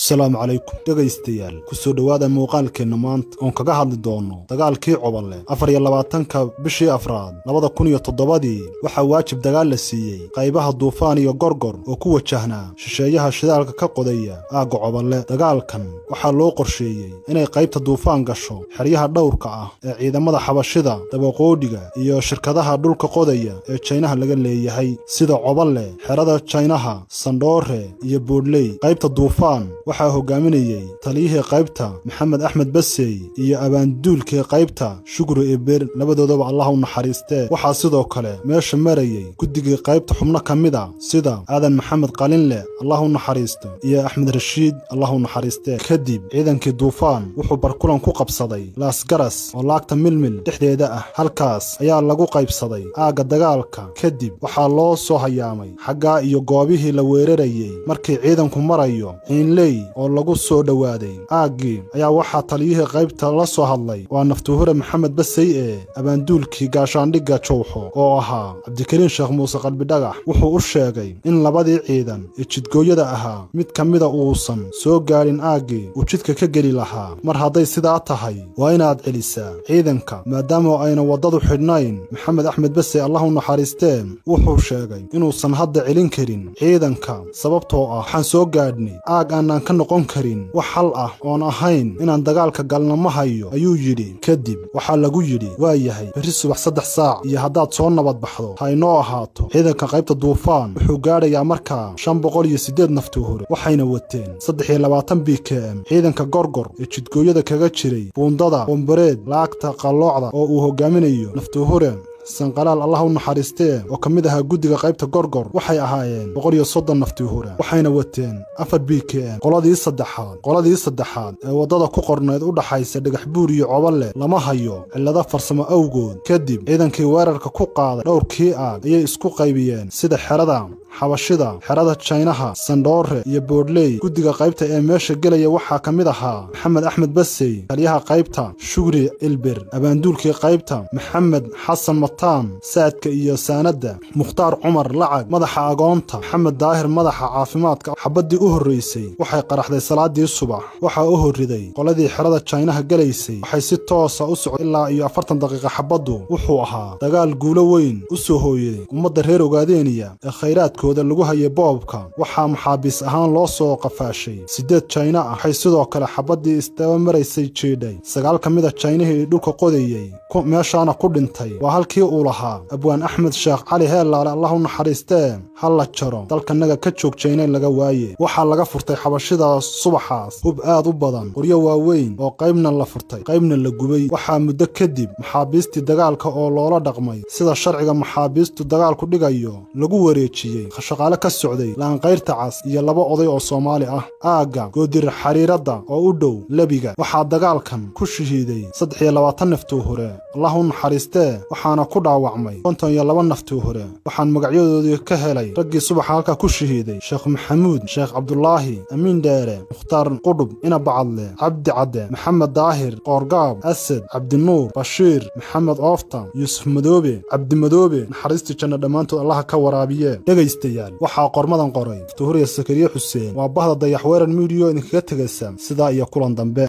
السلام عليكم dhagaystayaal ku soo dhawaada muuqaalkeena maanta oo kaga hadli doono dagaalkii Coballe 24ka bishii Afraad 2007 waxa waajib dagaal la siiyay qaybaha Duufaan iyo Gorgor oo ku wajahnaa shisheeyaha shidaalka ka qodaya aaga Coballe dagaalkan waxa loo qorsheeyay inay qaybta Duufaan gasho xeryaha dhowrka ah ee ciidamada xabashida dabaqoodiga iyo shirkadaha dhulka qodaya ee Chinaha laga leeyahay sida Coballe xerada Chinaha Sandoore iyo Boodley qaybta Duufaan waxaa hogaaminayay taliyihii qaybta Maxamed Axmed Basey iyo abaanduulkii qaybta Shukru Eber labadoodaba Allah u naxariistee waxaa sidoo kale meesha marayay guddigii qaybta xubno kamida sida Aadan Maxamed Qalinle Allah u naxariisto iyo Axmed Rashiid Allah u naxariistee kadib ciidankii Duufaan wuxuu barkulan ku qabsaday Laas Garas oo laagta milmil dhexdeeda ah halkaas ayaa lagu qaybsaday aaga dagaalka kadib waxaa loo soo hayaamay xagga iyo goobihii la weerarayay markii ciidanku marayo Inley oo lagu soo dhawaaday aagii ayaa waxa taliyihii qaybta la soo hadlay waa naftuhure Maxamed Basey ee abaanduulkii gaashaandhiga Jowxo oo ahaa Cabdikariin Sheekh Muuse Qalbi Dhagax wuxuu u sheegay in labadii ciidan ee jidgooyada ahaa mid kamida uusan soo gaarin aagii uu jidka ka geli lahaa mar haday sidaa tahay waa inaad celisaa ciidanka maadaama ayna wadadu xidhnayn Maxamed Axmed Basey Allah u naxariistee wuxuu sheegay inuusan hadda celin karin ciidanka sababtoo ah waxaan soo gaadhnay aag aan ka noqon karin wax hal ah oon ahayn inaan dagaalka galno ma hayo ayuu yidhi kadib waxaa lagu yidhi waa yahay berri subax 3 saac iyo haddaad soo nabad baxdo ha inoo ahaato ciidanka qaybta Duufaan wuxuu gaadhayaa markaa 508 naftuhure waxayna wateen 23 BKM ciidanka Gorgor ee jidgooyada kaga jiray buundada bombareed laagta qalloocda oo uu hogaaminayo naftuhure sanqalaal Allah u naxariistee oo kamid aha guddiga qaybta Gorgor waxay ahaayeen 130 naftuhure waxayna wateen 4 BKM qoladii saddexaad ee wadada ku qorneed u dhaxaysa dhagax buur iyo Coballe lama hayo cilada farsamo awgood kadib ciidankii weerarka ku qaaday dhowrkii aag ayay isku qaybiyeen sida xerada xabashida xerada Chinaha Sandoore iyo Boodley guddiga qaybta ee meesha galaya waxa kamid ahaa Maxamed Axmed Basey taliyaha qaybta Shukri Eber abaanduulkii qaybta Maxamed Xasan Mataan saadka iyo saanada Mukhtaar Cumar Lacag madaxa agoonta Maxamed Daahir madaxa caafimaadka xabadii u horeysay waxay qaraxday salaadii subax waxa uu horiday qoladii xerada Chinaha galaysay waxay si toos ah u socday ilaa iyo 40 daqiiqo xabadu wuxuu ahaa dagaal guulo weyn u soo hooyay ummadda reer Ogaadeniya ee khayraadka lagu hayay boobka waxa maxaabiis ahaan loo soo qafaashay 8 China ah waxay sidoo kale xabadii istaba maraysay jeeday 9 kamida Chinahii dhulka qodayay meeshaana ku dhintay waa halkii uu lahaa Abwaan Axmed Sheekh Cali Heelaale Allah u naxariistee hal la jaro dalkanaga ka joog China laga waaye waxa laga furtay xabashida subaxaas hub aad u badan qoryo waaweyn oo qaybna la furtay qaybna la gubay waxa muddo kadib maxaabiistii dagaalka oo loola dhaqmay sida sharciga maxaabiistu dagaalku dhigayo lagu wareejiyay shaqaale ka socday laan qayrta cas iyo 2 oday oo Soomaali ah aaga goodir xariirada oo u dhow labiga waxa dagaalkan ku shahiiday 23 naftuhure Allah u naxariistee waxaana ku dhaawacmay 52 naftuhure waxaan magacyadoodii ka helay raggii subax halka ku shahiiday Sheekh Maxamuud Sheekh Cabdullaahi Amiin Deere Mukhtaar Qudub ina Bacadle Cabdi Cadde Maxamed Daahir Qoorgaab Asad Cabdi Nuur Bashiir Maxamed Oofta Yusuf Madoobe Cabdi Madoobe naxariistii janna dhamaantood Allah ka waraabiye waxaa qormadan qoray Naftuhure Sakariya Xuseen waa bahda dayax weerar media idinkaga tagaysan sida iyo kulan dambe